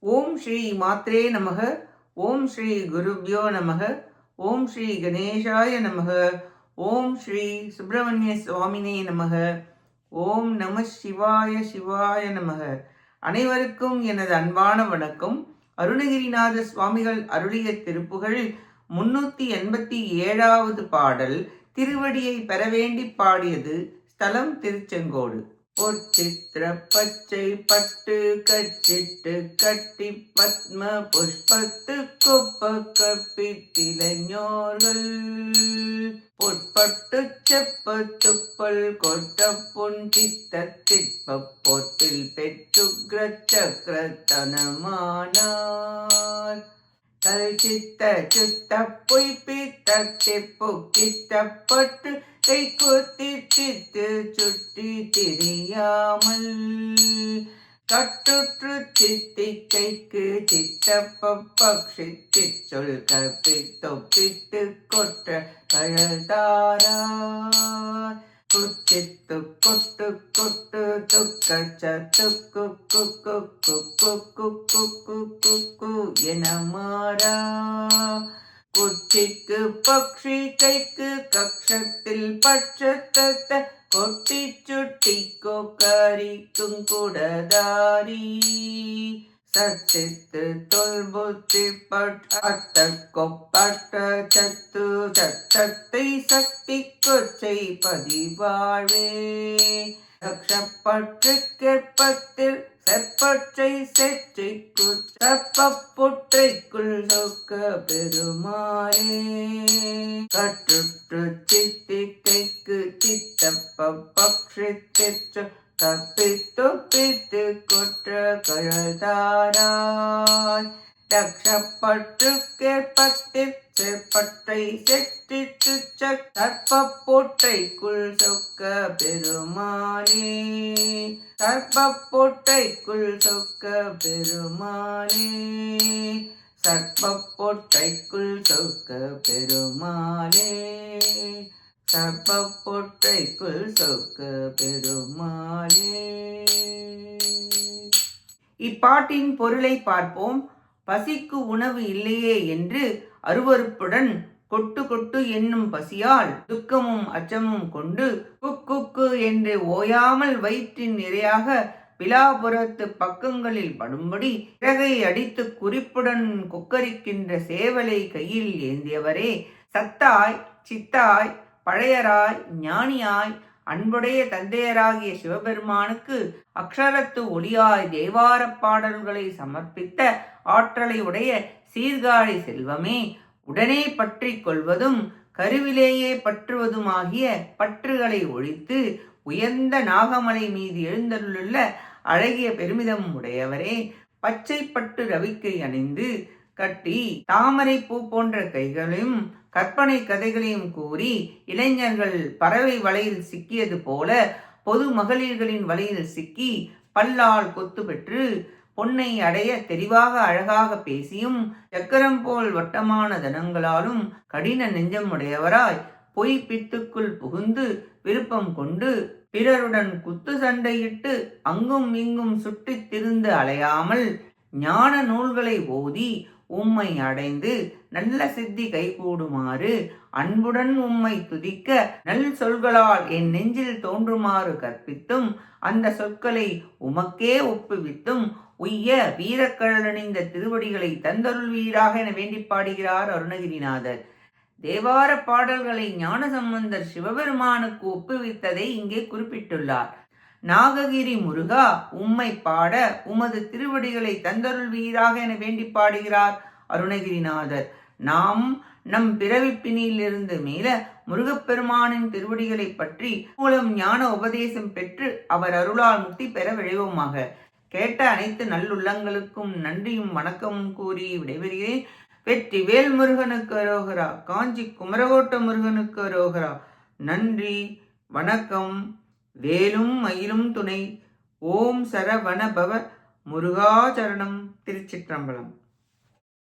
ஓம் ஸ்ரீ மாத்ரே நமக. ஓம் ஸ்ரீ குருப்யோ நமக. ஓம் ஸ்ரீ கணேசாய நமக. ஓம் ஸ்ரீ சுப்பிரமணிய சுவாமினே நமக. ஓம் நம சிவாய சிவாய நமக. அனைவருக்கும் எனது அன்பான வணக்கம். அருணகிரிநாத சுவாமிகள் அருளிய திருப்புகழில் 387வது பாடல். திருவடியை பெற வேண்டி பாடியது. ஸ்தலம் திருச்செங்கோடு. பொற்சித்திர பச்சை பட்டு கச்சிட்டு கட்டி பத்ம புஷ்பத்து கொப்ப கப்பித்திளைஞர்கள் பொற்பட்டு செப்ப துப்பல் கொட்ட பொன் சித்த திட்ப பொத்தில் பெற்றுக்ர சக்கரத்தனமானார் கல்சித்த சுத்த பொய்ப்பித்த பொக்கிஷ்டப்பட்டு கை கொத்தி தித்து சுட்டி திரியாமல் கட்டுற்று சித்திக்கைக்கு சித்தப்ப பக்ஷி திச்சொல் கற்பித்தொப்பித்து கொற்ற கழல்தாரார் குச்சித்து கொட்டு கொட்டு துக்க சத்துக்கு குக்கு குக்கு குக்கு குக்கு என மாறா குச்சிக்கு பக்ஷி கைக்கு கக்ஷத்தில் பட்சத்த கொட்டி சுட்டி கொக்கரிக்கும் குடதாரி சச்சித்து தொல்புத்தி பட்ட கொப்பட்ட சத்து சத்தத்தை சக்தி கொச்சை பதிவாழ்வே கக்ஷப்பட்டு கெப்பத்தில் செப்பச்சை செற்றிக்கு சப்பப்புற்றைக்குள் சொக்க பெருமாளே கற்றுற்று சித்திக்கைக்கு சித்தப்ப பக்ஷி திற்று தப்பித்தொப்பித்து கொற்ற கழல்தாராய் தக்ஷப்பட்டு கேப்பத்தில் செப்பற்றை செற்றிற்று சற்பப்பொற்றைக்குள் சொக்க பெருமானே சற்பப்பொற்றைக்குள் சொக்க பெருமானே சற்பப்பொற்றைக்குள் சொக்க பெருமானே சற்பப்பொற்றைக்குள் சொக்க பெருமானே. இப்பாட்டின் பொருளை பார்ப்போம். பசிக்கு உணவு இல்லையே என்று அருவருப்புடன் கொட்டு கொட்டு என்னும் பசியால் துக்கமும் அச்சமும் கொண்டு குக்கு என்று ஓயாமல் வயிற்றின் நிறையாக விலாபுரத்து பக்கங்களில் படும்படி இறகை அடித்து குறிப்புடன் கொக்கரிக்கின்ற சேவலை கையில் ஏந்தியவரே, சத்தாய் சித்தாய் பழையராய் ஞானியாய் அன்புடைய தந்தையராகிய சிவபெருமானுக்கு அக்ஷரத்து ஒளியாய் தேவார பாடல்களை சமர்ப்பித்த ஆற்றலை உடைய சீர்காழி செல்வமே, உடனே பற்றி கொள்வதும் கருவிலேயே பற்றுவதுமாகிய பற்றுகளை ஒழித்து உயர்ந்த நாகமலை மீது எழுந்தருளுள்ள அழகிய பெருமிதம் உடையவரே, பச்சை பட்டு ரவிக்கை அணிந்து கட்டி தாமரை பூ போன்ற கைகளையும் கற்பனை கதைகளையும் கூறி இளைஞர்கள் பறவை வலையில் சிக்கியது போல பொது மகளிர்களின் வலையில் சிக்கி பல்லால் கொத்து பெற்று பொன்னை அடைய தெரிவாக அழகாக பேசியும் சக்கரம் போல் வட்டமான தனங்களாலும் கடின நெஞ்சம் உடையவராய் பொய் பித்துக்குள் புகுந்து விருப்பம் கொண்டு பிறருடன் குத்து சண்டையிட்டு அங்கும் இங்கும் சுற்றித் திரிந்து அலையாமல் ஞான நூல்களை ஓதி உம்மை அடைந்து நல்ல சித்தி கைகூடுமாறு அன்புடன் உம்மை துதிக்க நல் சொற்களால் என் நெஞ்சில் தோன்றுமாறு கற்பித்தும் அந்த சொற்களை உமக்கே ஒப்புவித்தும் உய்ய வீரக்கழலணிந்த திருவடிகளை தந்தருள்வீராக என வேண்டி பாடுகிறார் அருணகிரிநாதர். தேவார பாடல்களை ஞானசம்பந்தர் சிவபெருமானுக்கு ஒப்புவித்ததை இங்கே குறிப்பிட்டுள்ளார். நாககிரி முருகா, உம்மை பாட உமது திருவடிகளை தந்தருள்வீராக என வேண்டி பாடுகிறார் அருணகிரிநாதர். நாம் நம் பிறவிப்பினியிலிருந்து மேல முருகப்பெருமானின் திருவடிகளை பற்றி மூலம் ஞான உபதேசம் பெற்று அவர் அருளால் முக்தி பெற விழைவோமாக. கேட்ட அனைத்து நல்லுள்ளங்களுக்கும் நன்றியும் வணக்கமும் கூறி விடைபெறுகிறேன். வெற்றி வேல் முருகனுக்கு அரோகரா. காஞ்சி குமரகோட்ட முருகனுக்கு அரோகரா. நன்றி, வணக்கம். வேலும் மயிலும் துணை. ஓம் சரவண பவ முருகாச்சரணம். திருச்சிற்றம்பலம்.